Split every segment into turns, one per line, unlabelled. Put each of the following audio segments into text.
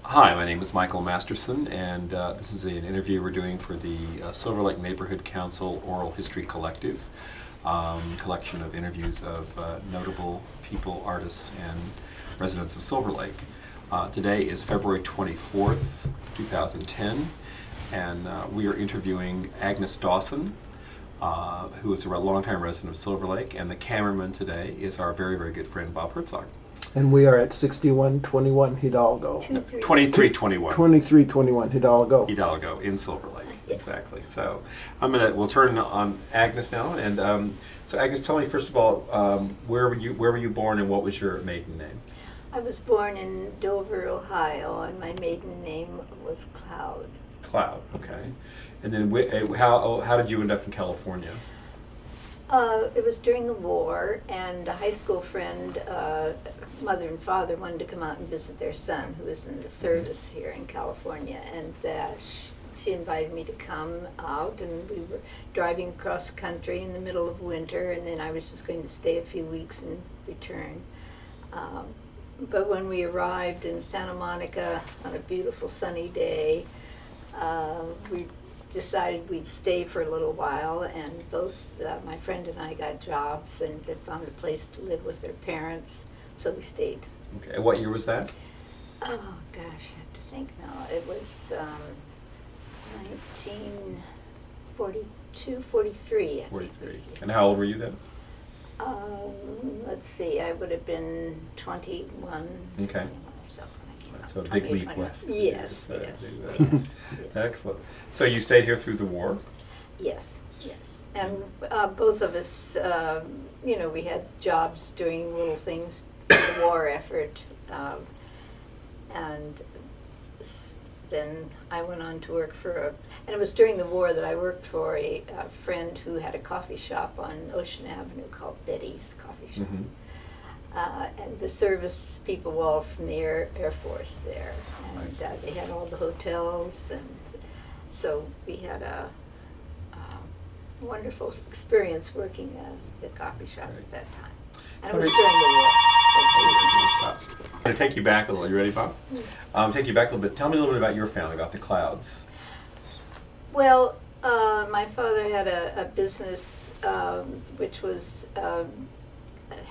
Hi, my name is Michael Masterson, and this is an interview we're doing for the Silver Lake Neighborhood Council Oral History Collective, collection of interviews of notable people, artists, and residents of Silver Lake. Today is February 24th, 2010, and we are interviewing Agnes Dawson, who is a longtime resident of Silver Lake, and the cameraman today is our very, very good friend Bob Herzog.
And we are at 6121 Hidalgo.
2321.
2321 Hidalgo.
Hidalgo in Silver Lake, exactly. So we'll turn on Agnes now, and so Agnes, tell me first of all, where were you born, and what was your maiden name?
I was born in Dover, Ohio, and my maiden name was Cloud.
Cloud, okay. And then how did you end up in California?
It was during the war, and a high school friend, mother and father, wanted to come out and visit their son, who was in the service here in California, and she invited me to come out, and we were driving across the country in the middle of winter, and then I was just going to stay a few weeks and return. But when we arrived in Santa Monica on a beautiful sunny day, we decided we'd stay for a little while, and both my friend and I got jobs and they found a place to live with their parents, so we stayed.
Okay, and what year was that?
Oh gosh, I have to think now. It was 1942, 43.
43. And how old were you then?
Let's see, I would have been 21.
Okay. So a big leap west.
Yes,
yes.
yes.
Excellent. So you stayed here through the war?
Yes, yes. And both of us, we had jobs doing little things for the war effort. And then I went on to work and it was during the war that I worked for a friend who had a coffee shop on Ocean Avenue called Betty's Coffee Shop.
Mm-hmm.
And the service people were all from the Air Force there, and they had all the hotels, and so we had a wonderful experience working at the coffee shop at that time. And it was during the war.
I'm going to take you back a little. You ready, Bob? Take you back a little bit. Tell me a little bit about your family, about the Clouds.
Well, my father had a business which was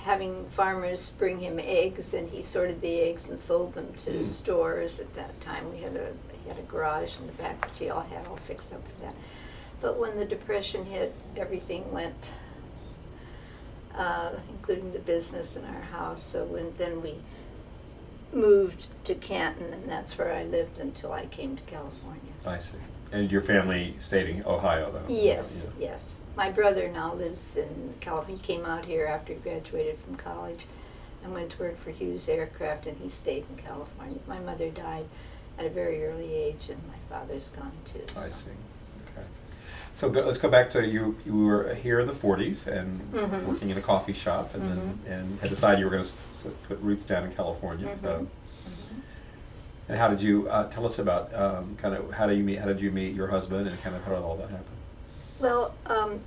having farmers bring him eggs, and he sorted the eggs and sold them to stores at that time. He had a garage in the back, which he had all fixed up for that. But when the Depression hit, everything went, including the business in our house. So then we moved to Canton, and that's where I lived until I came to California.
I see. And your family stayed in Ohio, though?
Yes, yes. My brother now lives in California. He came out here after he graduated from college and went to work for Hughes Aircraft, and he stayed in California. My mother died at a very early age, and my father's gone too. So.
I see. Okay. So let's go back to you were here in the 40s and working in a coffee shop, and then had decided you were going to put roots down in California. And how did you tell us about kind of how did you meet your husband, and kind of how did all that happen?
Well,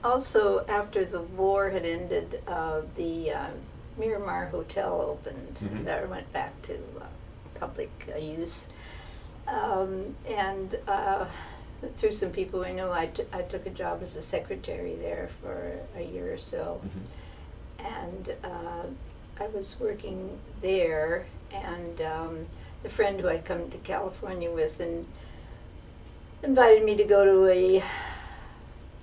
also after the war had ended, the Miramar Hotel opened. That went back to public use, and through some people I know, I took a job as a secretary there for a year or so, and I was working there, and the friend who I'd come to California with and invited me to go to a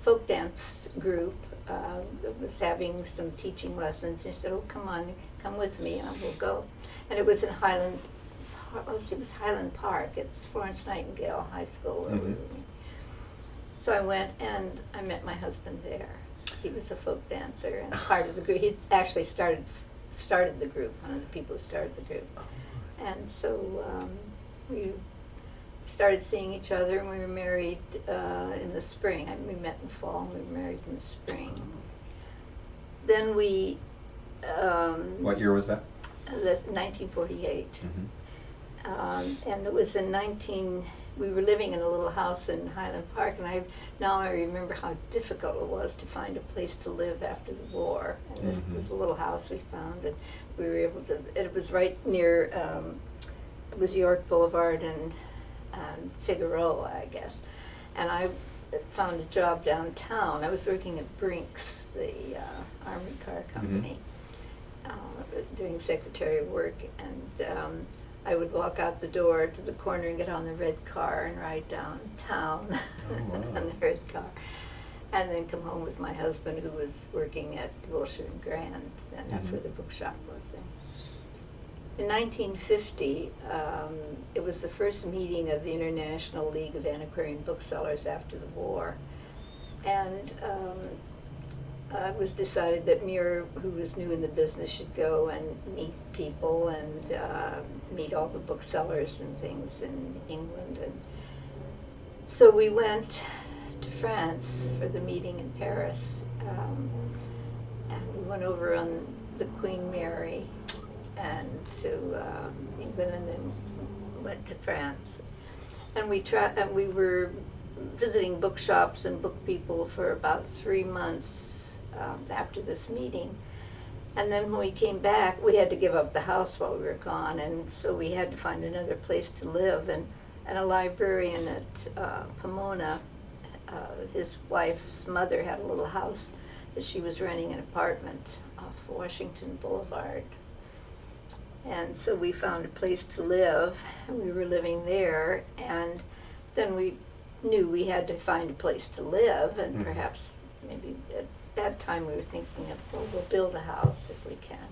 folk dance group that was having some teaching lessons. And she said, "Oh, come with me, and we'll go." And it was in Highland Park. It's Florence Nightingale High School. So I went, and I met my husband there. He was a folk dancer and part of the group. He actually started the group, one of the people who started the group. And so we started seeing each other, and we were married in the spring. We met in the fall, and we were married in the spring. Then we...
what year was that?
1948. And it was we were living in a little house in Highland Park, and now I remember how difficult it was to find a place to live after the war. And this was a little house we found, and we were able to, it was right near it was York Boulevard and Figueroa, I guess. And I found a job downtown. I was working at Brinks, the Army car company, doing secretary work, and I would walk out the door to the corner and get on the red car and ride downtown
wow.
on the red car, and then come home with my husband, who was working at Wilshire and Grand, and that's where the bookshop was then. In 1950, it was the first meeting of the International League of Antiquarian Booksellers after the war. And it was decided that Muir, who was new in the business, should go and meet people and meet all the booksellers and things in England. And so we went to France for the meeting in Paris. And we went over on the Queen Mary and to England, and then went to France. And we were visiting bookshops and book people for about 3 months after this meeting. And then when we came back, we had to give up the house while we were gone, and so we had to find another place to live. And a librarian at Pomona, his wife's mother had a little house that she was renting an apartment off Washington Boulevard. And so we found a place to live, and we were living there, and then we knew we had to find a place to live, and perhaps maybe at that time we were thinking of, well, we'll build a house if we can.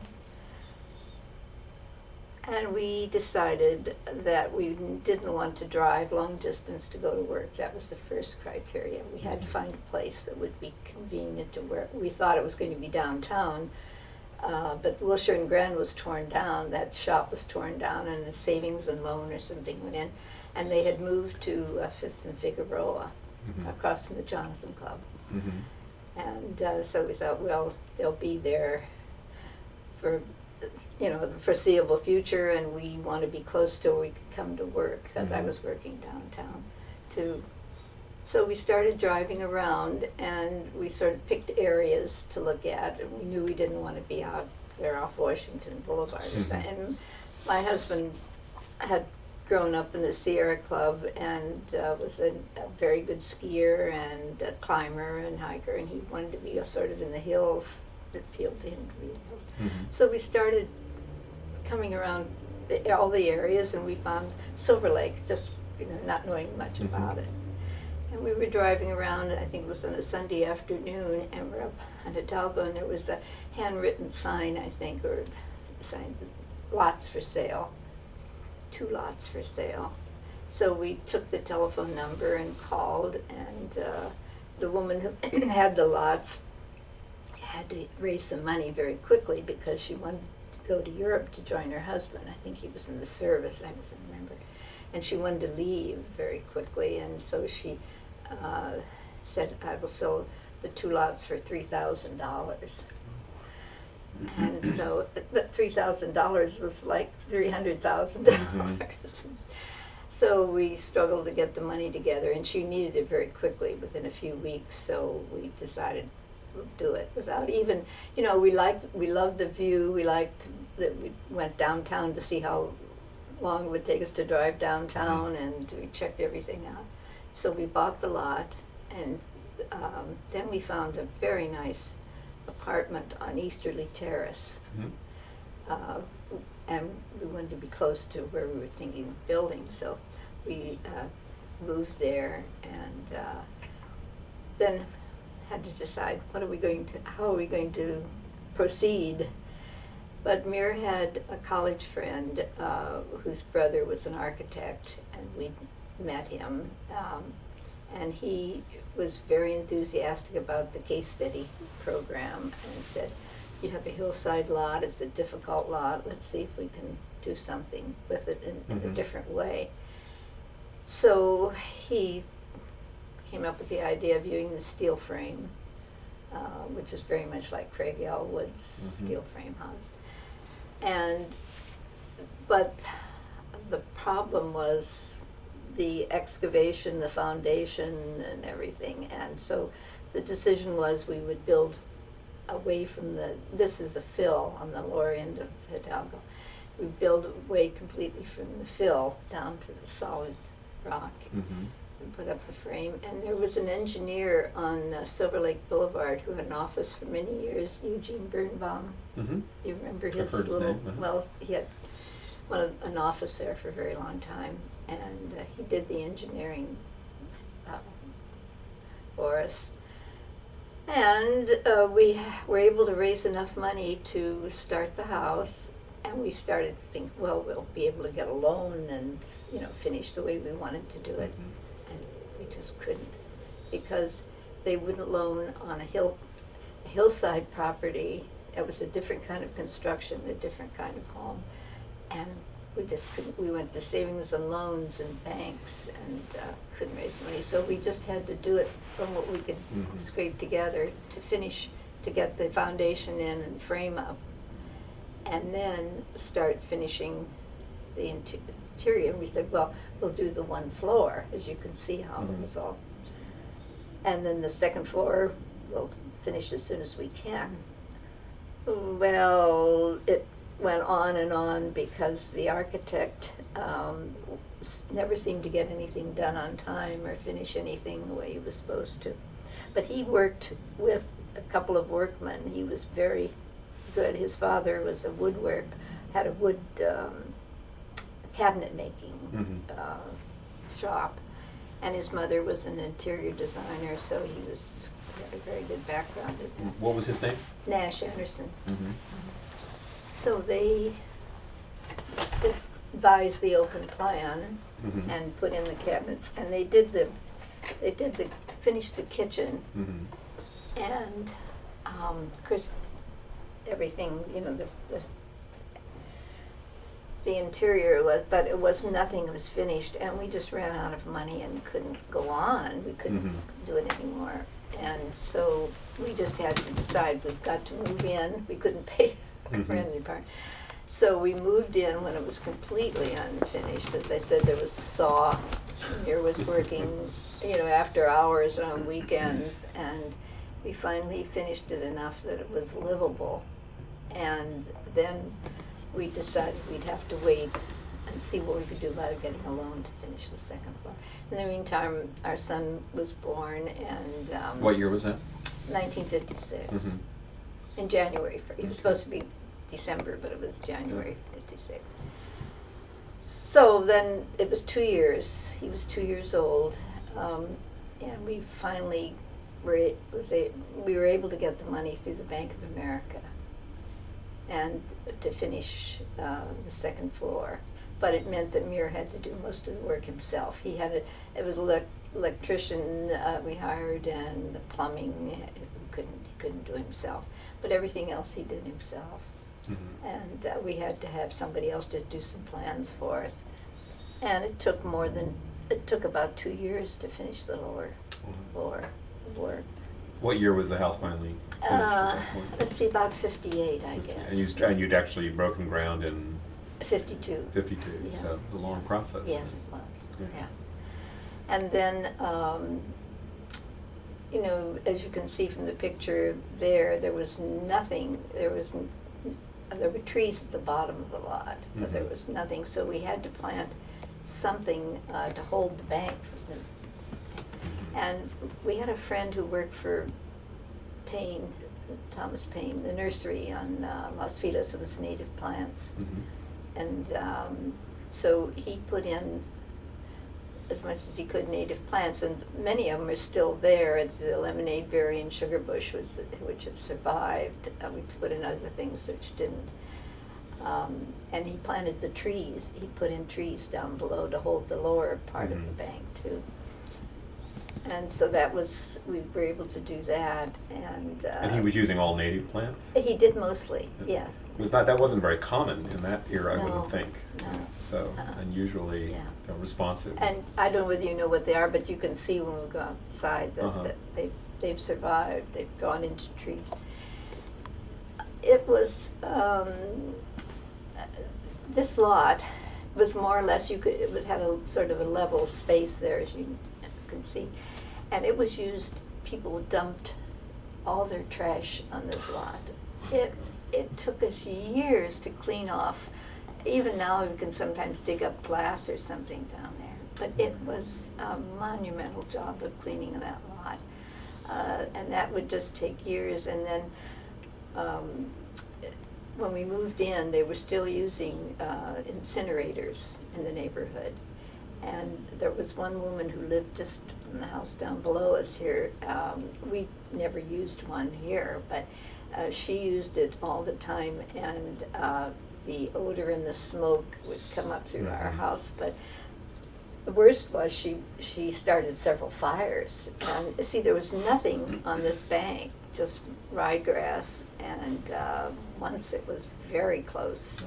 And we decided that we didn't want to drive long distance to go to work. That was the first criteria. We had to find a place that would be convenient to work. We thought it was going to be downtown, but Wilshire and Grand was torn down. That shop was torn down, and a savings and loan or something went in. And they had moved to Fifth and Figueroa, across from the Jonathan Club. And so we thought, well, they'll be there for, the foreseeable future, and we want to be close to where we could come to work, because I was working downtown too. So we started driving around, and we sort of picked areas to look at, and we knew we didn't want to be out there off Washington Boulevard. And my husband had grown up in the Sierra Club and was a very good skier and a climber and hiker, and he wanted to be sort of in the hills. It appealed to him to be in the hills. So we started coming around all the areas, and we found Silver Lake, just not knowing much about it. And we were driving around, I think it was on a Sunday afternoon, and we're up on Hidalgo, and there was a handwritten sign, I think, or sign, lots for sale, 2 lots for sale. So we took the telephone number and called, and the woman who had the lots had to raise some money very quickly because she wanted to go to Europe to join her husband. I think he was in the service, I don't remember. And she wanted to leave very quickly, and so she said, I will sell the 2 lots for $3,000. And so, but $3,000 was like $300,000. So we struggled to get the money together, and she needed it very quickly, within a few weeks, so we decided we'll do it without even, we loved the view, we liked that we went downtown to see how long it would take us to drive downtown, and we checked everything out. So we bought the lot, and then we found a very nice apartment on Easterly Terrace. And we wanted to be close to where we were thinking of building, so we moved there, and then had to decide how are we going to proceed. But Muir had a college friend whose brother was an architect, and we met him, and he was very enthusiastic about the case study program, and said, you have a hillside lot, it's a difficult lot, let's see if we can do something with it in a different way. So he came up with the idea of using the steel frame, which is very much like Craig Elwood's steel frame house. But the problem was the excavation, the foundation, and everything, and so the decision was we would build away from this is a fill on the lower end of Hidalgo, we built away completely from the fill down to the solid rock
Mhm.
and put up the frame. And there was an engineer on Silver Lake Boulevard who had an office for many years, Eugene Birnbaum.
Mhm.
You remember
I've
his
heard his
little,
name, uh-huh.
well, he had an office there for a very long time, and he did the engineering for us. And we were able to raise enough money to start the house, and we started to think, well, we'll be able to get a loan and, you know, finish the way we wanted to do it.
Mhm.
And we just couldn't, because they wouldn't loan on a hillside property. It was a different kind of construction, a different kind of home, and we just couldn't. We went to savings and loans and banks and couldn't raise money. So we just had to do it from what we could
Mhm.
scrape together to finish, to get the foundation in and frame up, and then start finishing the interior. And we said, well, we'll do the one floor, as you can see how it was all. And then the second floor we'll finish as soon as we can. Well, it went on because the architect never seemed to get anything done on time or finish anything the way he was supposed to. But he worked with a couple of workmen. He was very good. His father was a had a wood cabinet making
Mhm.
shop, and his mother was an interior designer, so he had a very good background in that.
What was his name?
Nash Anderson.
Mhm.
So they devised the open plan
Mhm.
and put in the cabinets, and finished the kitchen,
Mhm.
and of course everything, you know, the interior but it was nothing was finished, and we just ran out of money and couldn't go on. We couldn't
Mhm.
do it anymore, and so we just had to decide we've got to move in. We couldn't pay
Mhm.
rent the apartment. So we moved in when it was completely unfinished. As I said, there was a saw. Amir was working, you know, after hours and on weekends, and we finally finished it enough that it was livable. And then we decided we'd have to wait and see what we could do about getting a loan to finish the second floor. In the meantime, our son was born, and
What year was that?
1956.
Mhm.
In January. He was
Okay.
supposed to be December, but it was January 56. So then it was 2 years. He was 2 years old, and we finally we were able to get the money through the Bank of America, and to finish the second floor. But it meant that Muir had to do most of the work himself. It was electrician we hired, and the plumbing he couldn't do himself. But everything else he did himself.
Mhm.
And we had to have somebody else just do some plans for us. And it took about 2 years to finish the lower floor work.
What year was the house finally finished at that point?
Let's see, about 58, I guess.
And you'd actually broken ground in
52.
52,
Yeah.
so a long process.
Yes, it was,
Yeah.
yeah. And then, you know, as you can see from the picture there was nothing. There were trees at the bottom of the lot, but there
Mhm.
was nothing. So we had to plant something to hold the bank. And we had a friend who worked for Payne, Thomas Payne, the nursery on Los Feliz. It was native plants.
Mhm.
And so he put in as much as he could native plants, and many of them are still there. It's the lemonade berry and sugar bush which have survived. We put in other things which didn't. And he planted the trees. He put in trees down below to hold the lower part of the
Mhm.
bank too. And so we were able to do that.
And he was using all native plants?
He did mostly, yes.
That wasn't very common in that era, I
No,
wouldn't think.
no.
So unusually
Yeah.
responsive.
And I don't know whether you know what they are, but you can see when we go outside
Uh-huh.
that they've survived. They've gone into trees. It was this lot was more or less had a sort of a level space there, as you can see, and it was used. People dumped all their trash on this lot. It took us years to clean off even now we can sometimes dig up glass or something down there. But it was a monumental job of cleaning that lot. And that would just take years. And then when we moved in, they were still using incinerators in the neighborhood. And there was one woman who lived just in the house down below us here. We never used one here, but she used it all the time, and the odor and the smoke would come up through our house. But the worst was she started several fires. And see, there was nothing on this bank, just ryegrass, and once it was very close.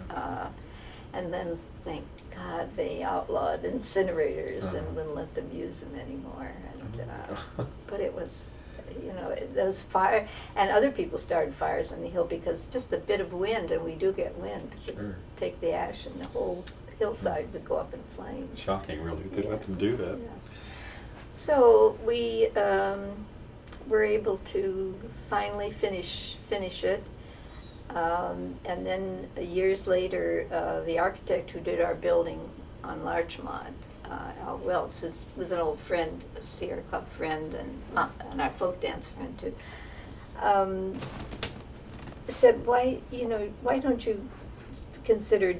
And then, thank God, they outlawed incinerators and wouldn't let them use them anymore. And, but it was, you know, those fire, and other people started fires on the hill because just a bit of wind, and we do get wind, would take the ash, and the whole hillside would go up in flames.
Shocking, really. They let them do that.
Yeah. So we were able to finally finish it. And then years later, the architect who did our building on Larchmont, Al Wells, was an old friend, a Sierra Club friend, and our folk dance friend too, said, why don't you consider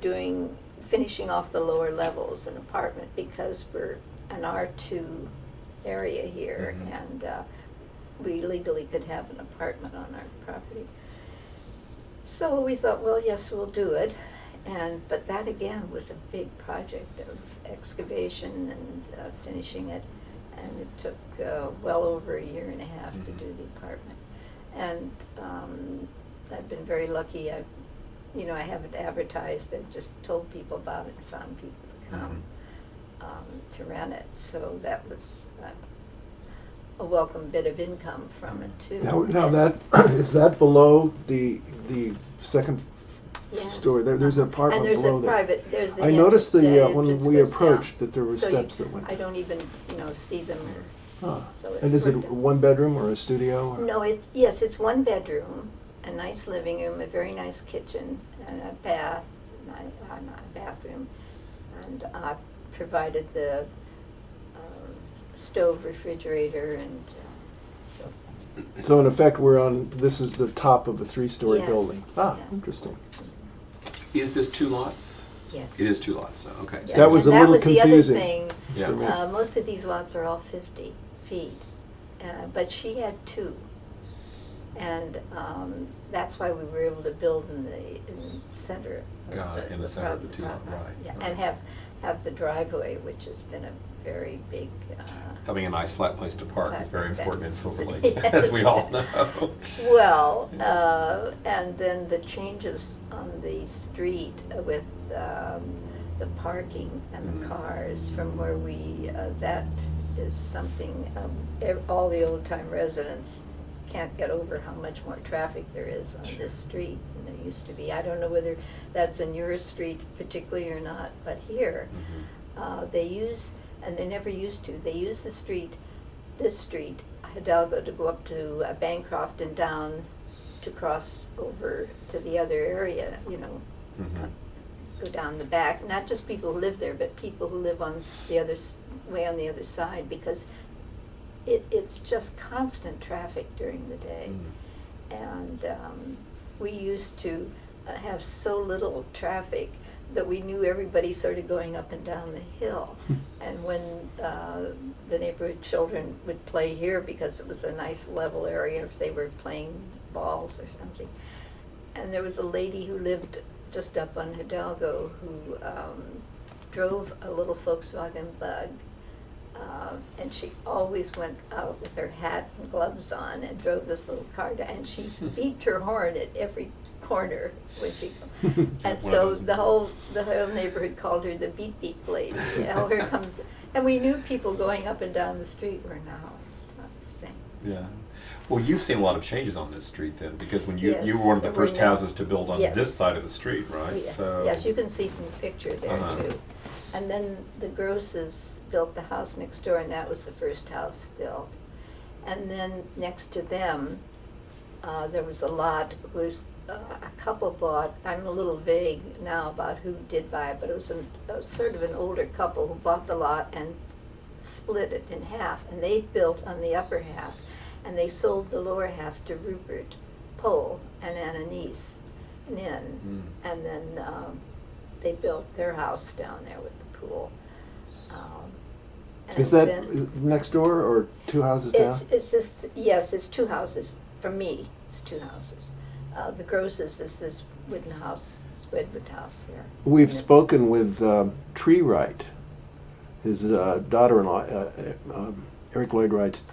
finishing off the lower levels, an apartment, because we're an R2 area here, and we legally could have an apartment on our property. So we thought, well, yes, we'll do it. But that again was a big project of excavation and finishing it. And it took well over a year and a half to do the apartment. And I've been very lucky. I haven't advertised. I've just told people about it and found people to come to rent it. So that was a welcome bit of income from it too.
Now that is that below the second
Yes.
story? There's an apartment
and
below
there's the
I noticed when
entrance
we
goes
approached
down.
that there were
So
steps that went.
I don't even see them. So
And is it
worked out.
one bedroom or a studio? Or?
No, it's one bedroom, a nice living room, a very nice kitchen, and a bath, not a bathroom, and I provided the stove, refrigerator, and so.
So in effect, this is the top of a 3-story
Yes,
building.
yes.
Interesting.
Is this 2 lots?
Yes.
It is 2 lots, okay.
Yeah,
That was
and
a little
that was
confusing
the other thing.
Yeah.
for me.
Most of these lots are all 50 feet, but she had 2. And that's why we were able to build in the center.
Got it, in the center of the 2 lot, right.
Yeah,
right.
and have the driveway, which has been a very big.
Having a nice flat place to park is very
Flat-
important in Silver Lake,
Yes.
as we all know.
Well, and then the changes on the street with the parking and the cars from where that is something, all the old-time residents can't get over how much more traffic there is on this street than there used to be. I don't know whether that's in your street particularly or not, but here, they use, and they never used to, they use this street, Hidalgo, to go up to Bancroft and down to cross over to the other area, go down the back. Not just people who live there, but people who live on the way on the other side, because it's just constant traffic during the day. And we used to have so little traffic that we knew everybody sort of going up and down the hill. And when the neighborhood children would play here, because it was a nice level area if they were playing balls or something. And there was a lady who lived just up on Hidalgo who drove a little Volkswagen Bug. And she always went out with her hat and gloves on and drove this little car down, and she beeped her horn at every corner when she. And so the whole neighborhood called her the beep beep lady. Oh, here comes, and we knew people going up and down the street were now not the same.
Yeah. Well, you've seen a lot of changes on this street then, because when you
Yes,
were one of the
there were
first
no-
houses to build on
Yes.
this side of the street, right?
Yes,
So
yes, you can see from the picture there
Uh-huh.
too. And then the Grosses built the house next door, and that was the first house built. And then next to them, there was a lot whose a couple bought, I'm a little vague now about who did buy it, but it was sort of an older couple who bought the lot and split it in half, and they built on the upper half, and they sold the lower half to Rupert Pohl and Annalise Nin, and then they built their house down there with the pool.
Is
and
that
then-
next door or two houses down?
It's just, yes, it's two houses. For me, it's two houses. The Grosses is this wooden house, this redwood house here.
We've
And then-
spoken with Tree Wright, his daughter-in-law, Eric Lloyd Wright's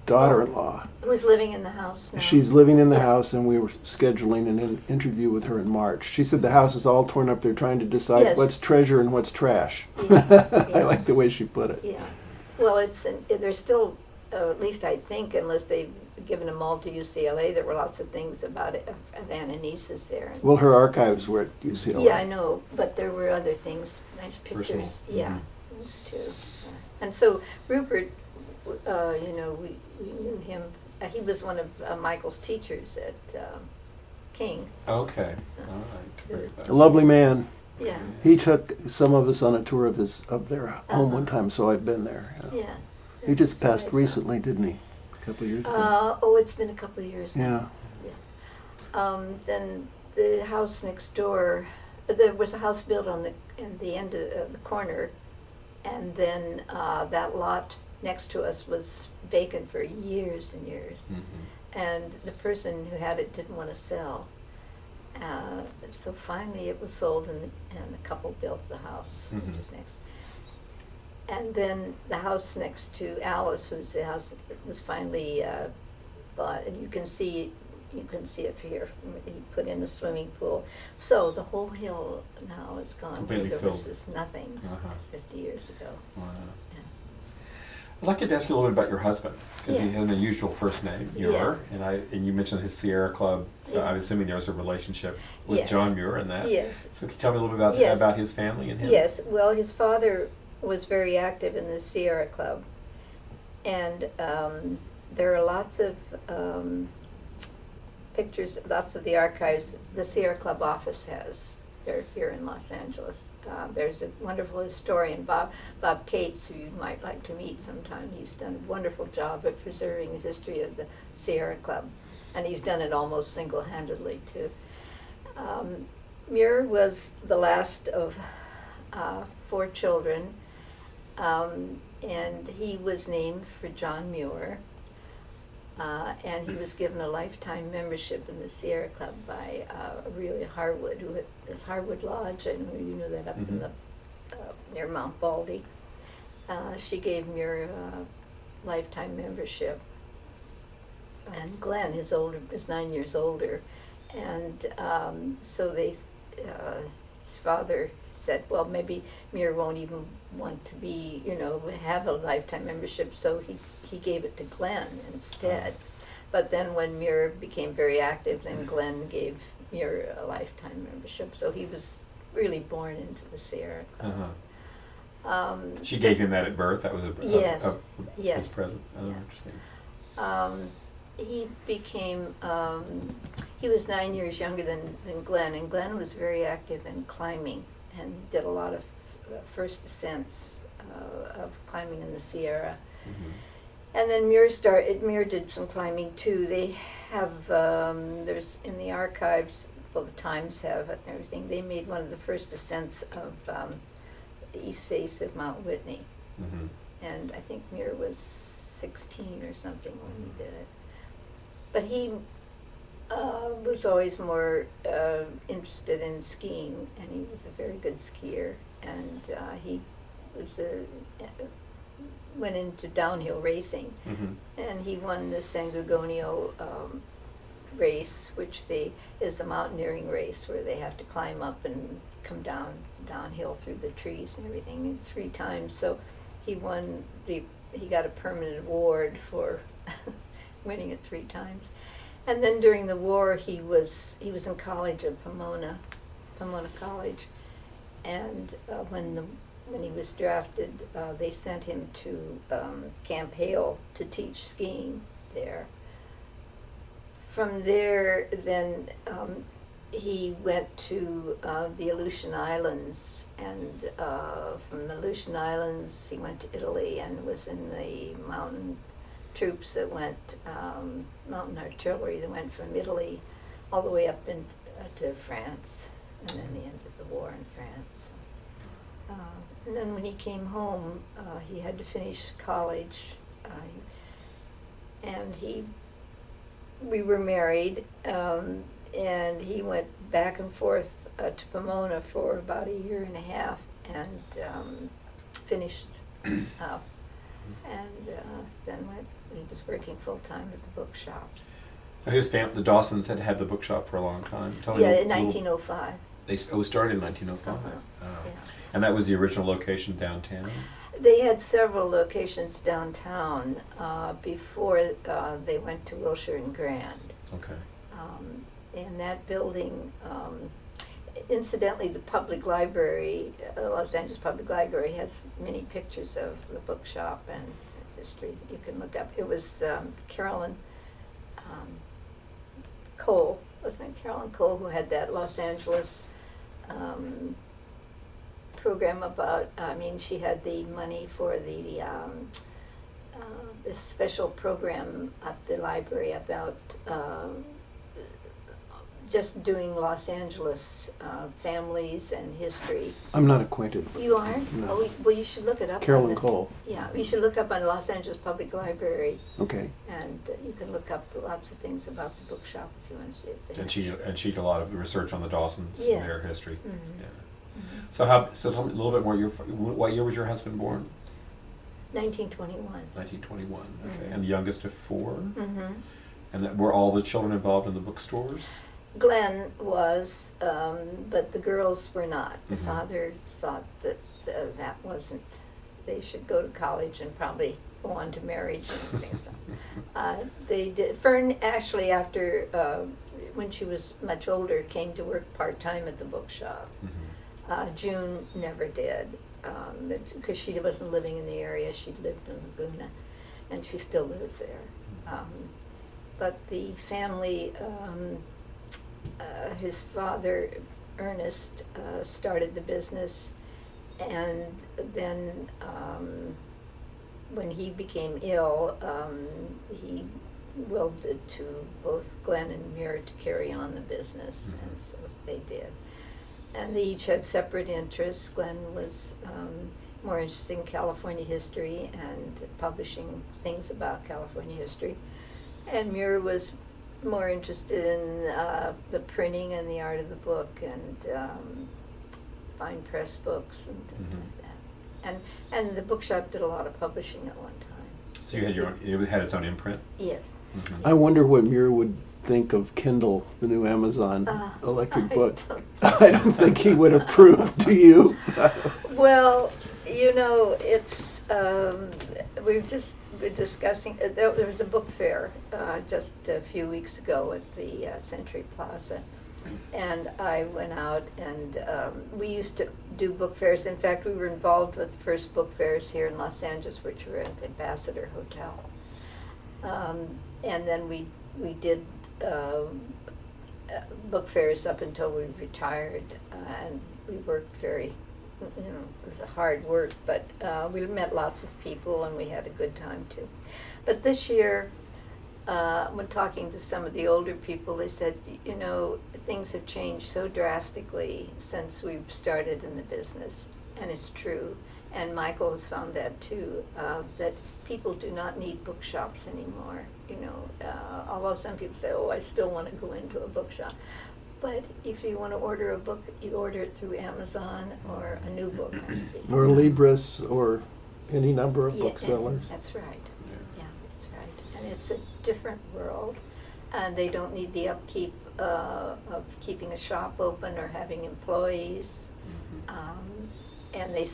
daughter-in-law.
Who's living in the house now?
She's living in the
Yeah.
house, and we were scheduling an interview with her in March. She said the house is all torn up. They're trying to decide
Yes.
what's treasure and what's trash.
Yeah,
I
yeah.
like the way she put it.
Yeah. Well, there's still, at least I think, unless they've given them all to UCLA, there were lots of things about it, of Annalise's there.
Well, her archives were at UCLA.
Yeah, I know, but there were other things, nice
Personal.
pictures. Yeah,
Mhm.
those too. Yeah. And so Rupert, you know, we knew him. He was one of Michael's teachers at King.
Okay, all right. Very good.
A lovely man.
Yeah,
He took some of us on a tour of their home one
Uh-huh.
time, so I've been there.
yeah.
He just
That's
passed
nice.
recently, didn't he? A couple of years ago.
Oh, it's been a couple of years now.
Yeah.
Then the house next door, there was a house built on the end of the corner, and then that lot next to us was vacant for years and years.
Mhm.
And the person who had it didn't want to sell. So finally it was sold, and the couple built the house,
Mhm.
which is next. And then the house next to Alice, whose the house was finally bought, and you can see it here. He put in a swimming pool. So the whole hill now is gone.
Completely
There was
filled.
just nothing
Uh-huh.
50 years ago.
Wow.
Yeah.
I'd like to ask you a little bit about your husband, because he
Yeah.
has an unusual first name, Muir, and you mentioned his Sierra Club, so
Yeah.
I'm assuming there's a relationship with
Yes.
John Muir and that.
Yes.
So can you tell me a little bit about
Yes.
about his family and him?
Yes, well, his father was very active in the Sierra Club, and there are lots of pictures, lots of the archives the Sierra Club office has. They're here in Los Angeles. There's a wonderful historian, Bob Cates, who you might like to meet sometime. He's done a wonderful job at preserving the history of the Sierra Club, and he's done it almost single-handedly too. Muir was the last of 4 children, and he was named for John Muir, and he was given a lifetime membership in the Sierra Club by Aurelia Harwood, who is Harwood Lodge. I know you know that up in the near Mount Baldy. She gave Muir a lifetime membership, and Glenn is 9 years older, and so they. His father said, well, maybe Muir won't even want to have a lifetime membership, so he gave it to Glenn instead. But then when Muir became very active, then Glenn gave Muir a lifetime membership, so he was really born into the Sierra Club.
Uh-huh. She gave him that at birth. That was
Yes. Yes.
his present. Oh,
Yeah.
interesting.
He became, he was 9 years younger than Glenn, and Glenn was very active in climbing and did a lot of first ascents of climbing in the Sierra.
Mhm.
And then Muir did some climbing too. They have, there's in the archives, well, the Times have it and everything, they made one of the first ascents of the east face of Mount Whitney.
Mhm.
And I think Muir was 16 or something when he did it. But he was always more interested in skiing, and he was a very good skier. And he was went into downhill racing,
Mhm.
and he won the San Gorgonio race, which is a mountaineering race where they have to climb up and come downhill through the trees and everything 3 times. So he got a permanent award for winning it 3 times. And then during the war, he was in college at Pomona College, and when he was drafted, they sent him to Camp Hale to teach skiing there. From there, then he went to the Aleutian Islands, and from the Aleutian Islands he went to Italy and was in the mountain troops that went, mountain artillery that went from Italy all the way up to France, and then the end of the war in France. And then when he came home, he had to finish college, and we were married, and he went back and forth to Pomona for about a year and a half, and finished up, and then he was working full-time at the bookshop.
The Dawsons had had the bookshop for a long time. Tell me
Yeah,
a
in
little-
1905.
They started in 1905.
Uh-huh.
Oh.
Yeah.
And that was the original location downtown?
They had several locations downtown before they went to Wilshire and Grand.
Okay.
And that building, incidentally, the public library, Los Angeles Public Library, has many pictures of the bookshop and history you can look up. It was Carolyn Cole, wasn't it Carolyn Cole, who had that Los Angeles program about, she had the money for the this special program at the library about just doing Los Angeles families and history.
I'm not acquainted.
You aren't?
No.
Oh, well, you should look it up.
Carolyn Cole.
Yeah, you should look up on Los Angeles Public Library,
Okay.
and you can look up lots of things about the bookshop if you want to see it there.
And she did a lot of research on the Dawsons and
Yes.
their history.
Mhm.
Yeah.
Mhm.
So tell me a little bit more. What year was your husband born?
1921.
1921. Okay.
Mhm.
And the youngest of four.
Mm-hmm.
And were all the children involved in the bookstores?
Glenn was, but the girls were not. The
Mhm.
father thought that that wasn't, they should go to college and probably go on to marriage and things. They did. Fern actually, after when she was much older, came to work part-time at the bookshop.
Mhm.
June never did, because she wasn't living in the area. She lived in Laguna, and she still lives there. But the family, his father, Ernest, started the business, and then when he became ill, he willed it to both Glenn and Muir to carry on the business,
Mhm.
and so they did. And they each had separate interests. Glenn was more interested in California history and publishing things about California history. And Muir was more interested in the printing and the art of the book and fine press books and things
Mhm.
like that. And the bookshop did a lot of publishing at one time.
So it had its own imprint?
Yes.
Mhm.
I wonder what Muir would think of Kindle, the new Amazon electric
I
book.
don't
I don't think he would approve, do you?
Well, it's, we've just been discussing, there was a book fair just a few weeks ago at the Century Plaza, and I went out, and we used to do book fairs. In fact, we were involved with the first book fairs here in Los Angeles, which were at the Ambassador Hotel. And then we did book fairs up until we retired, and we worked very, it was a hard work, but we met lots of people and we had a good time too. But this year, when talking to some of the older people, they said, things have changed so drastically since we've started in the business, and it's true. And Michael has found that too, that people do not need bookshops anymore. Although some people say, "Oh, I still want to go into a bookshop," but if you want to order a book, you order it through Amazon or a new book.
Or Libris, or any number of
Yeah,
booksellers.
That's right. Yeah, that's right. And it's a different world, and they don't need the upkeep of keeping a shop open or having employees. And they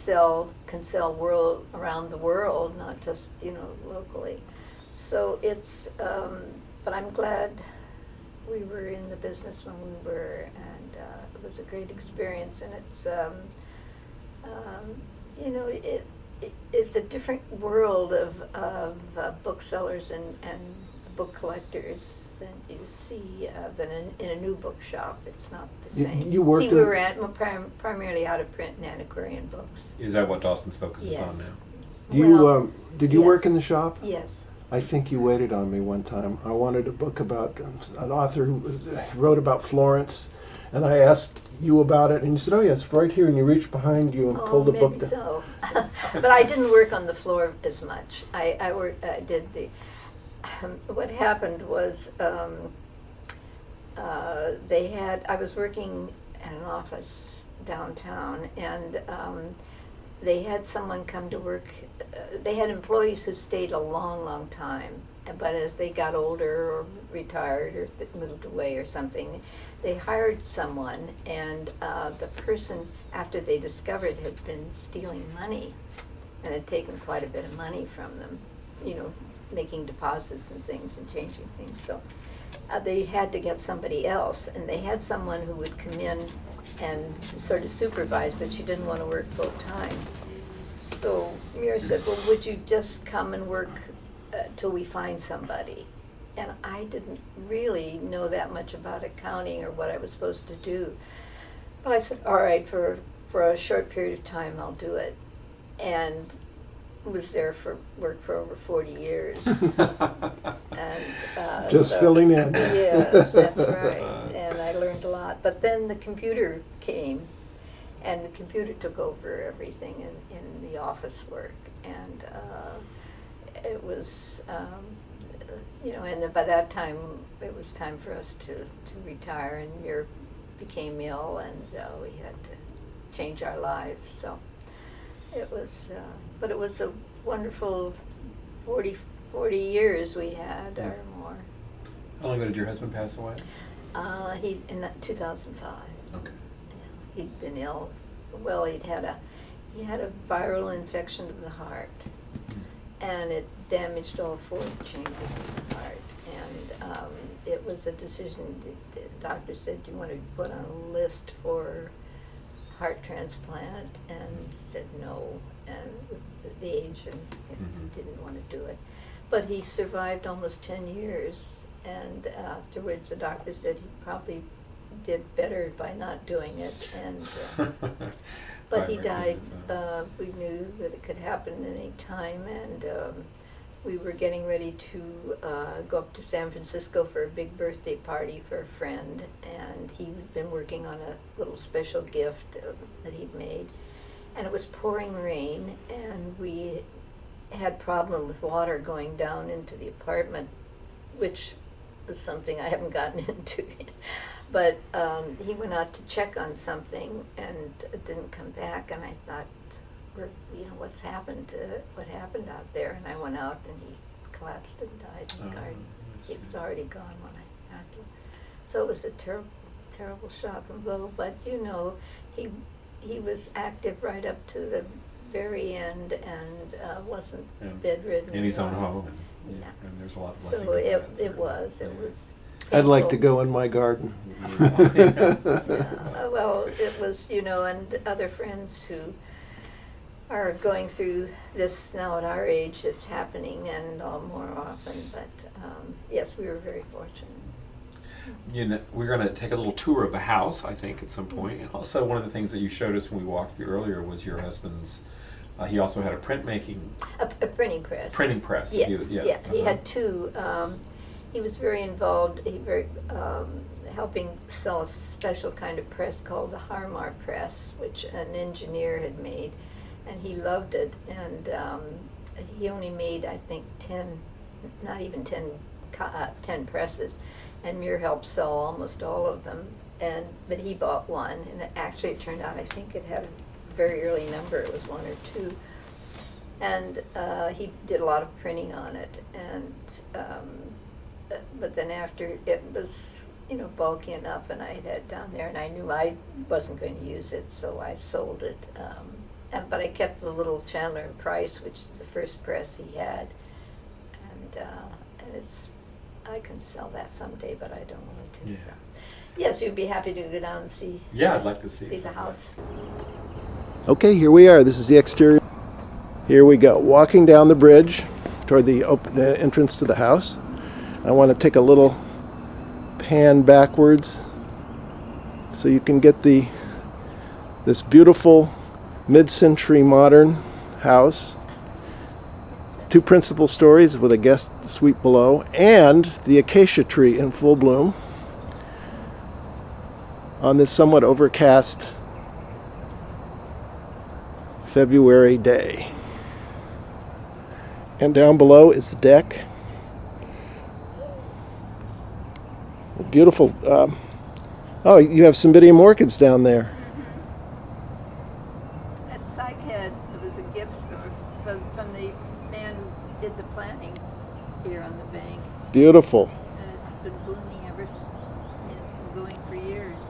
can sell around the world, not just locally. So it's, but I'm glad we were in the business when we were, and it was a great experience. And it's, it's a different world of booksellers and book collectors that you see than in a new bookshop. It's not the
You-
same.
you worked
see,
in-
we were primarily out of print and antiquarian books.
Is that what Dawson's focuses
Yes.
on now?
Did you
yes.
work in the shop?
Yes.
I think you waited on me one time. I wanted a book about an author who wrote about Florence, and I asked you about it, and you said, "Oh yeah, it's right here." And you reached behind you and pulled a book
maybe
down.
so. But I didn't work on the floor as much. I did the. What happened was I was working at an office downtown, and they had someone come to work. They had employees who stayed a long, long time, but as they got older or retired or moved away or something, they hired someone, and the person, after they discovered, had been stealing money and had taken quite a bit of money from them, making deposits and things and changing things. So they had to get somebody else, and they had someone who would come in and sort of supervise, but she didn't want to work full time. So Mira said, "Well, would you just come and work till we find somebody?" And I didn't really know that much about accounting or what I was supposed to do. But I said, "All right, for a short period of time, I'll do it." And was there worked for over 40 years. And,
Just filling in.
Yes, that's right. And I learned a lot. But then the computer came, and the computer took over everything in the office work. And it was, and then by that time, it was time for us to retire, and Muir became ill, and we had to change our lives. So it was, but it was a wonderful 40 years we had, or more.
How long ago did your husband pass away?
He in 2005.
Okay.
He'd been ill. Well, he had a viral infection of the heart, and it damaged all 4 chambers of the heart. And it was a decision. The doctor said, "Do you want to be put on a list for heart transplant?" And said no, and with the age, and didn't want to do it. But he survived almost 10 years, and afterwards the doctor said he probably did better by not doing it. And but he died. We knew that it could happen at any time, and we were getting ready to go up to San Francisco for a big birthday party for a friend, and he'd been working on a little special gift that he'd made, and it was pouring rain, and we had problem with water going down into the apartment, which was something I haven't gotten into yet. But he went out to check on something and didn't come back, and I thought, what happened out there? And I went out, and he collapsed and died in the garden. He was already gone when I got to him. So it was a terrible, terrible shock and blow. But he was active right up to the very end, and wasn't bedridden.
In his own home.
Yeah.
And there's a lot of blessing
So
in that,
it was.
I'd like to
painful.
go in my garden.
Well, it was, and other friends who are going through this now at our age, it's happening, and more often. But yes, we were very fortunate.
We're going to take a little tour of the house, I think, at some point. And also, one of the things that you showed us when we walked through earlier was your husband's. He also had a printmaking.
A printing press.
Printing press.
Yes.
Yeah.
He had 2. He was very involved. Helping sell a special kind of press called the Harmar press, which an engineer had made, and he loved it. And he only made, I think, 10, not even 10 presses, and Muir helped sell almost all of them. But he bought one, and it turned out, I think it had a very early number. It was 1 or 2, and he did a lot of printing on it. And but then after it was, bulky enough, and I had it down there, and I knew I wasn't going to use it, so I sold it. But I kept the little Chandler and Price, which is the first press he had, and I can sell that someday, but I don't want to.
Yeah.
So. Yes, you'd be happy to go down and see.
Yeah, I'd like to see
the
some of that.
house.
Okay, here we are. This is the exterior. Here we go, walking down the bridge toward the entrance to the house. I want to take a little pan backwards so you can get this beautiful mid-century modern house. 2 principal stories with a guest suite below, and the acacia tree in full bloom on this somewhat overcast February day. And down below is the deck. A beautiful, oh, you have cymbidium orchids down there.
That cycad was a gift from the man who did the planting here on the bank.
Beautiful.
And it's been blooming it's been going for years.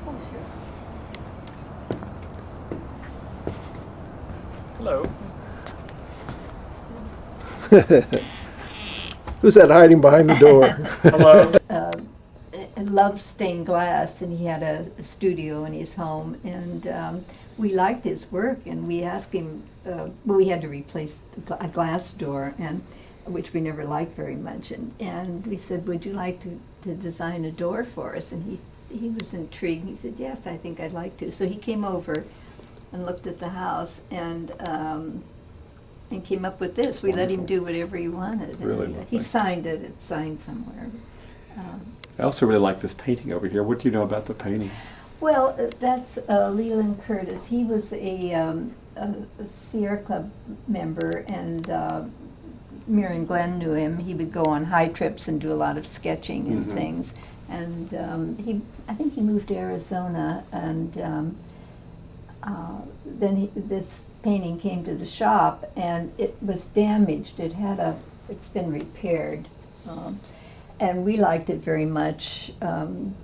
Oh, sure.
Hello.
Who's that hiding behind the door?
Hello.
Loved stained glass, and he had a studio in his home, and we liked his work, and we asked him, well, we had to replace a glass door, and which we never liked very much, and we said, would you like to design a door for us? And he was intrigued. He said, yes, I think I'd like to. So he came over and looked at the house, and came up with this. We let him do whatever he wanted.
Really
And,
lovely.
he signed it. It's signed somewhere.
I also really like this painting over here. What do you know about the painting?
Well, that's Leland Curtis. He was a Sierra Club member, and Miriam Glenn knew him. He would go on high trips and do a lot of sketching and
Mhm.
things. And I think he moved to Arizona, and then this painting came to the shop, and it was damaged. It's been repaired. And we liked it very much, and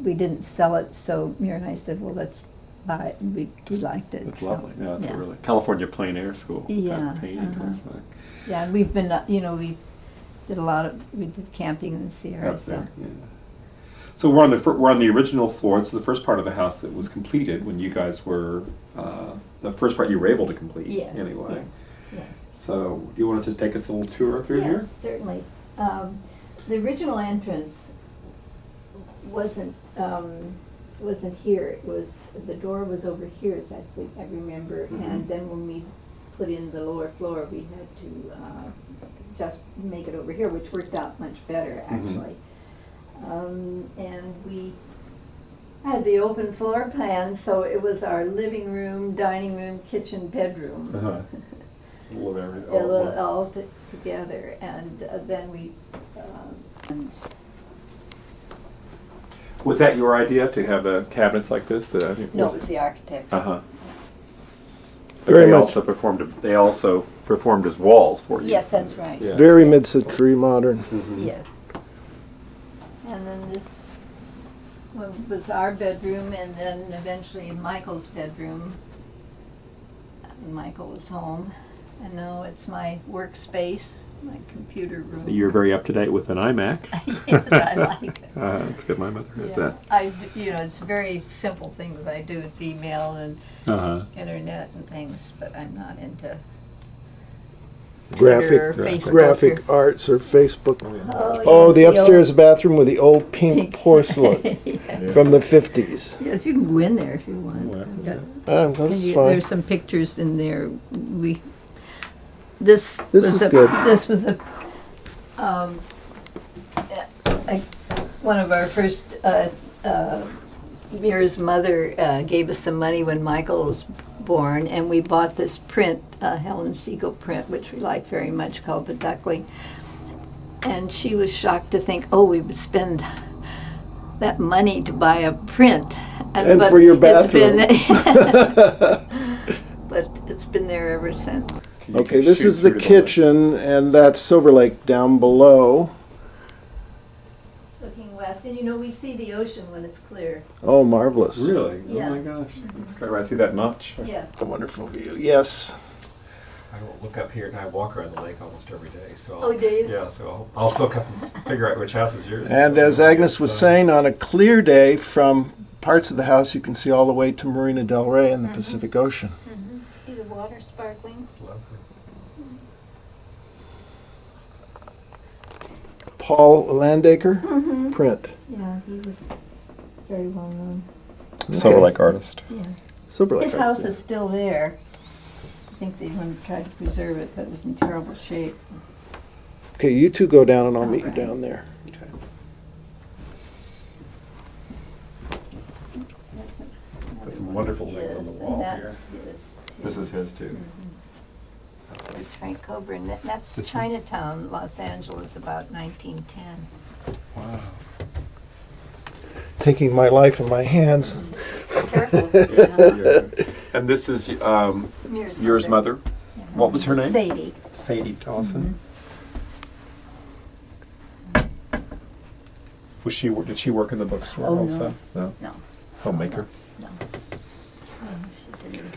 we didn't sell it, so Mira and I said, well, let's buy it, and we liked it.
It's
so,
lovely. Yeah, it's
yeah.
a really California plein air school.
Yeah,
Painting.
uh-huh.
Looks like.
Yeah, and we've been, we did camping in the Sierra,
Up
so.
there, yeah. So we're on the original floor. It's the first part of the house that was completed when you guys were the first part you were able to complete.
Yes,
Anyway.
yes.
So do you want to just take us a little tour through here?
Yes, certainly. The original entrance wasn't here. It was, the door was over here, as I remember.
Mhm.
And then when we put in the lower floor, we had to just make it over here, which worked out much better, actually. And we had the open floor plan, so it was our living room, dining room, kitchen, bedroom.
Uh-huh. A little of everything.
All together, and then we. And
Was that your idea to have the cabinets like this? That I think
no, it was the architects.
Uh-huh. But
Very
they
much.
also performed as walls for you.
Yes, that's right.
Yeah.
Very mid-century modern.
Mhm.
Yes. And then this one was our bedroom, and then eventually Michael's bedroom. Michael was home, and now it's my workspace, my computer room.
So you're very up to date with an iMac.
Yes, I like it.
That's good. My mother has
Yeah. It's very simple things I do. It's email and
that. Uh-huh.
internet and things, but I'm not into
Graphic,
Twitter or Facebook.
graphic arts or Facebook.
Oh,
Oh,
yes,
the
old
upstairs bathroom with the old pink porcelain
Yes.
from the 50s.
Yes, you can go in there if you want.
Where is
Yeah.
it?
That's fine.
There's some pictures in there. This
is good.
This was one of our first. Mira's mother gave us some money when Michael was born, and we bought this print, Helen Siegel print, which we liked very much, called The Duckling. And she was shocked to think, oh, we would spend that money to buy a print.
And
but
for your
it's been-
bathroom.
But it's been there ever since.
You
Okay,
can
this
shoot
is the
through
kitchen, and that's Silver Lake down below.
Looking west, and we see the ocean when it's clear.
Oh, marvelous.
Really?
Yeah.
Oh my gosh. It's right through that notch.
Yeah.
A wonderful view, yes.
I will look up here and I walk around the lake almost every day. So
Oh, do you?
Yeah, so I'll look up and figure out which house is yours.
And as Agnes was saying, on a clear day, from parts of the house you can see all the way to Marina del Rey and the Pacific Ocean.
See the
Paul Landaker print.
Yeah, he was very well known.
Silver
Okay.
Lake artist.
Yeah.
Silver Lake.
His house is still there. I think they want to try to preserve it, but it was in terrible shape.
Okay, you two go down and I'll meet you
Alright.
down there.
Got some wonderful things on the
Yes,
wall
and
here.
that's his, too.
This is his too.
There's Frank Coburn. That's
This one?
Chinatown, Los Angeles, about 1910.
Wow.
Taking my life in my hands.
Careful.
And this is
Muir's
yours mother.
Yeah.
What was her name?
Sadie.
Sadie Dawson. Was she? Did she work in the bookstore
Oh, no.
also? No.
No.
Homemaker.
No. She didn't.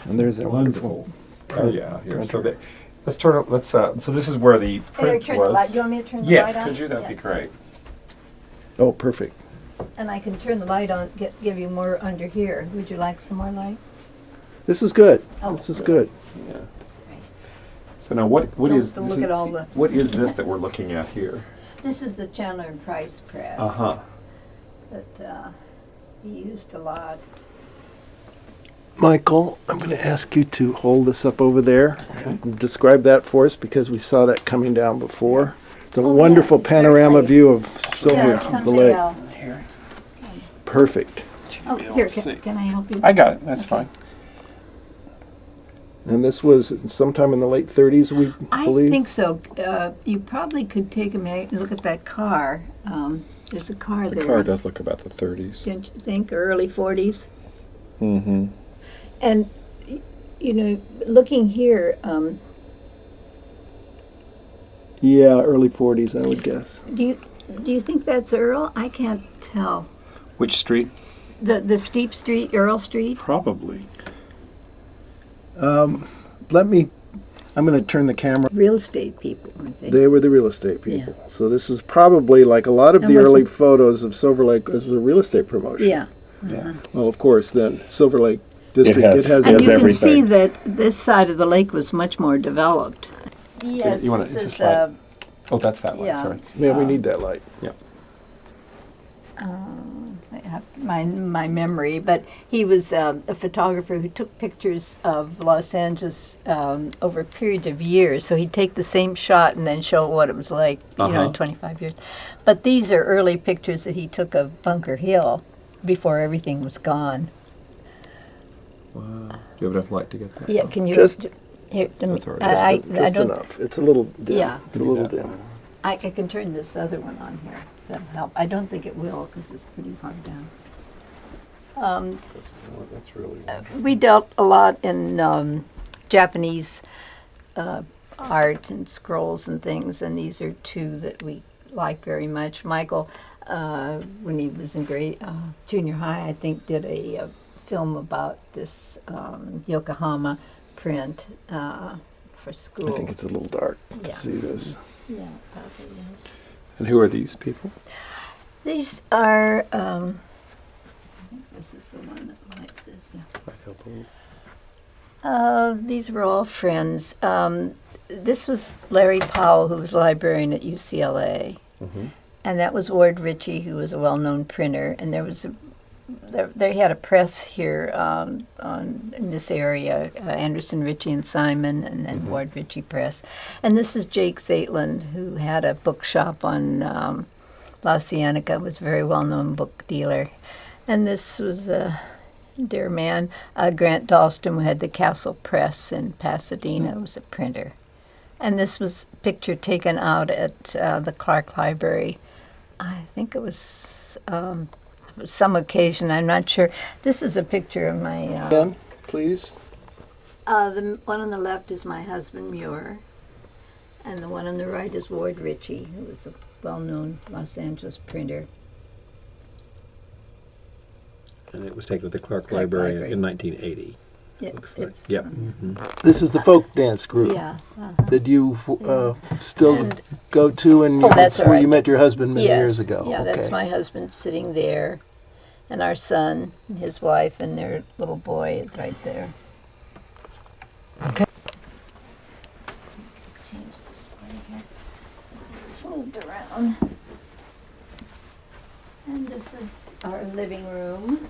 And there's that
Wonderful
wonderful.
area out here. So
printer.
let's turn it. Let's. So this is where the
Hey,
print
turn the light.
was.
Do you want me to turn the
Yes,
light on?
could you? That'd be
Yes.
great.
Oh, perfect.
And I can turn the light on, give you more under here. Would you like some more light?
This is good.
Oh.
This is good.
Yeah. So now, what
Don't-
is?
don't
this
look
is-
at all the-
What is this that we're looking at here?
This is the Chandler and Price press that he used a lot.
Michael, I'm going to ask you to hold this up over there. Describe that for us because we saw that coming down before. It's a
Oh,
wonderful
yes,
panorama
exactly.
view of Silver
Yeah,
the
someday
Lake.
I'll.
Perfect.
Oh, here, can I help you?
I got it. That's
Okay.
fine.
And this was sometime in the late 30s, we
I
believe?
think so. You probably could take a minute and look at that car. There's a car
The
there.
car does look about the 30s.
Don't you think, or early 40s?
Mm-hmm.
And, you know, looking here,
Yeah, early 40s, I would guess.
do you think that's Earl? I can't tell.
Which street?
The steep street, Earl Street?
Probably.
I'm going to turn the camera.
Real estate people, aren't they?
They were the real estate people. So this is probably like a lot of
And
the
was
early
it-
photos of Silver Lake as a real estate promotion.
Yeah.
Yeah.
Well, of course, then Silver Lake District,
has-
And
Yes,
you can see
everything.
that this side of the lake was much more developed. Yes,
you wanna-
this
is
is
this light? Oh, that's that one.
Yeah.
Sorry.
Yeah, we need that light.
I have my memory, but he was a photographer who took pictures of Los Angeles over a period of years. So he'd take the same shot and then show what it was like, you know,
Uh-huh.
in 25 years. But these are early pictures that he took of Bunker Hill before everything was gone.
Wow. Do you have enough light to get that?
Yeah, can you?
Just-
Here, let me-
That's all right.
I
Just
don't.
enough. It's a little dim.
Yeah.
It's a little dim.
I can turn this other one on here. That'll help. I don't think it will because it's pretty far down.
That's really.
We dealt a lot in Japanese art and scrolls and things, and these are two that we like very much. Michael, when he was in junior high, I think, did a film about this Yokohama print for school.
I think it's a little dark to
Yeah.
see this.
Yeah, probably is.
And who are these people?
These are. I think this is the one that likes this. Yeah. These were all friends. This was Larry Powell, who was a librarian at UCLA, and that was Ward Ritchie, who was a well-known printer. And there was they had a press here in this area, Anderson, Ritchie, and Simon, and then Ward Ritchie Press. And this is Jake Zaitlin, who had a bookshop on La Cienega, was a very well-known book dealer. And this was dear man, Grant Dalston, who had the Castle Press in Pasadena, was a printer. And this was a picture taken out at the Clark Library. I think it was some occasion, I'm not sure. This is a picture of my...
Ben, please.
the one on the left is my husband, Muir. And the one on the right is Ward Ritchie, who was a well-known Los Angeles printer.
And it was taken at the Clark
Clark
Library
Library.
in 1980.
It's
Yep.
This is the folk dance group
Yeah.
that you still
And-
go to, and
Oh, that's
where
all
you
right.
met your husband many
Yes.
years ago.
Yeah, that's
Okay.
my husband sitting there, and our son, and his wife, and their little boy is right there.
Okay.
Change this way here. turned around. And this is our living room.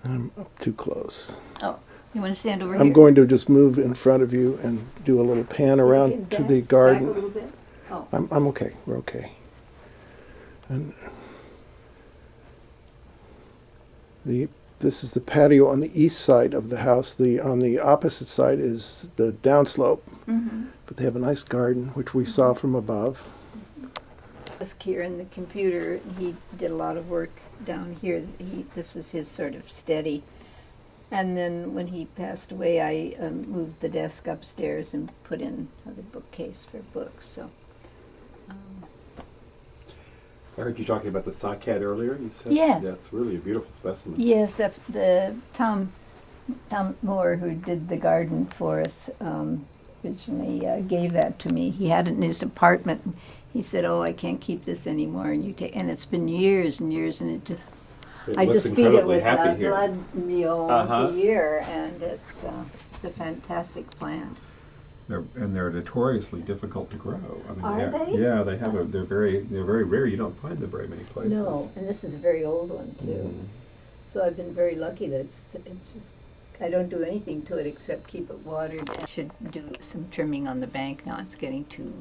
I'm up too close.
Oh, you want to stand over here?
I'm going to just move in front of you and do a little pan around
Okay,
to
back-
the
Back a
garden.
little bit. Oh,
I'm okay. We're okay. And this is the patio on the east side of the house. On the opposite side is the downslope.
mm-hmm.
But they have a nice garden, which we saw from above.
Desk here in the computer. He did a lot of work down here. This was his sort of steady. And then when he passed away, I moved the desk upstairs and put in the bookcase for books. So.
I heard you talking about the socket earlier. You said
Yes.
that's really a beautiful specimen.
Yes, the Tom Moore, who did the garden for us, originally gave that to me. He had it in his apartment. He said, "Oh, I can't keep this anymore." And it's been years and years, and it just
It
I
looks
just feed it
incredibly
with
happy here.
blood meal
Uh-huh.
once a year, and it's a fantastic plant.
They're notoriously difficult to grow. I mean,
Are they?
Yeah, they have they're very rare. You don't find them very many places.
No, and this is a very old one too.
Mhm.
So I've been very lucky that it's just, I don't do anything to it except keep it watered. I should do some trimming on the bank now. It's getting too,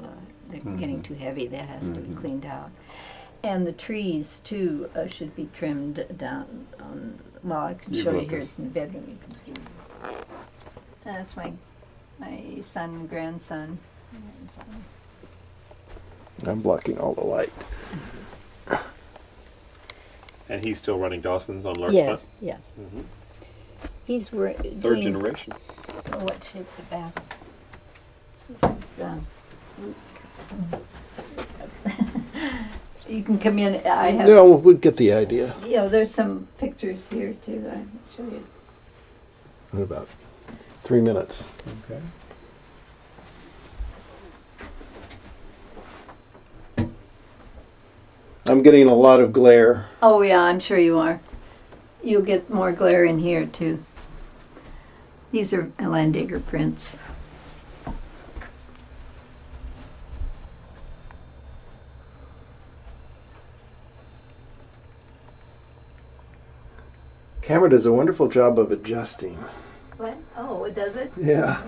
getting too heavy. That has to be cleaned out. And the trees too should be trimmed down. Well, I can
You
show you
book
here
us.
in the bedroom. You can see. That's my son and grandson.
I'm blocking all the light.
And he's still running Dawson's on Larkspur?
Yes, yes.
Mhm.
He's
Third
doing
generation.
what shape the bath? This is. You can come in. I have.
No, we'll get the idea
You know, there's some pictures here too. I can show you.
in about 3 minutes.
Okay.
I'm getting a lot of glare.
Oh yeah, I'm sure you are. You'll get more glare in here too. These are Landigger prints.
Camera does a wonderful job of adjusting.
What? Oh, it does it?
Yeah.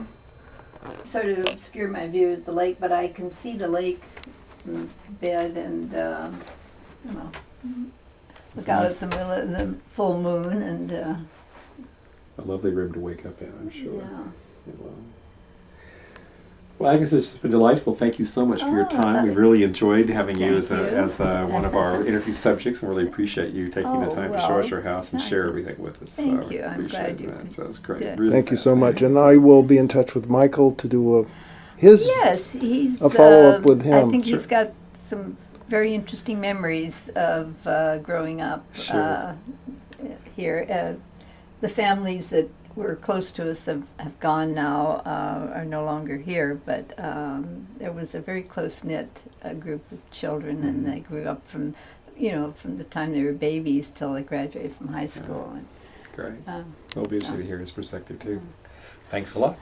Sort of obscure my view of the lake, but I can see the lake from bed and you know, look out at the middle of the full moon and
A lovely room to wake up in, I'm sure.
yeah.
It will. Well, Agnes, this has been delightful. Thank you so much for your
Oh,
time. We
that-
really enjoyed having you
Thank
as
you.
one of our interview subjects, and really appreciate you taking the
Oh,
time to show us
well,
your house and
thank
share
you.
everything with us.
Thank
So
you. I'm
appreciate
glad you
that. So that's great.
did.
Really
Thank you so much.
fascinating.
And I will be in touch with Michael to do his.
Yes, he's
A follow-up with
I
him.
think he's
Sure.
got some very interesting memories of growing up
Sure.
here. The families that were close to us have gone now, are no longer here, but there was a very close-knit group of children, and they grew up from the time they were babies till they graduated from high school. And,
Great.
uh,
It'll be interesting to hear his perspective too. Thanks a lot.